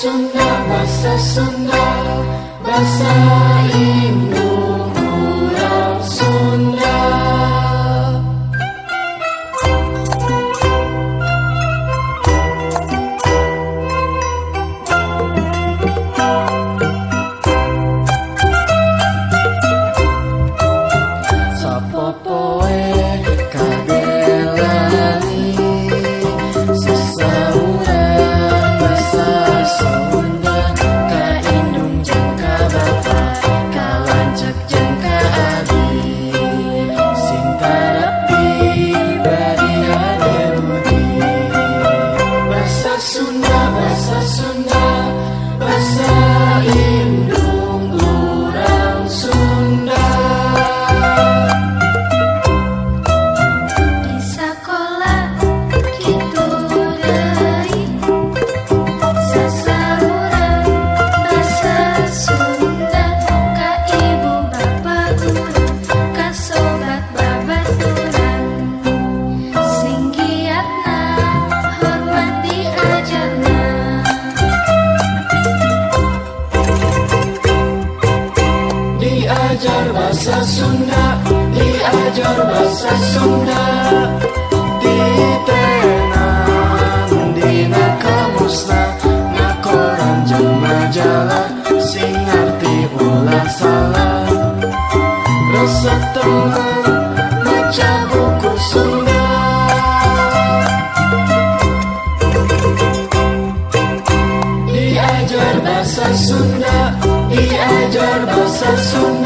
Sunda, bahasa Sunda, bahasa indung urang Sunda. Sapopoe kadelani sesauran bahasa Sunda, kaindung jeung ka bapa, kalancek jeung ka abi, sintarapi bari hade budi. Bahasa Sunda, bahasa Sunda, bahasa indung urang Sunda. Di sakola kitu deui sasahuran basa Sunda, ka ibu bapa guru, ka sobat babaturan, sing giatna hormat diajarna. Diajar bahasa Sunda, diajar bahasa Sunda, ditenang dina kamusna, na koran jeung majalah, sing ngarti ulah salah, resep temen maca buku Sunda. Diajar bahasa Sunda, diajar bahasa Sunda.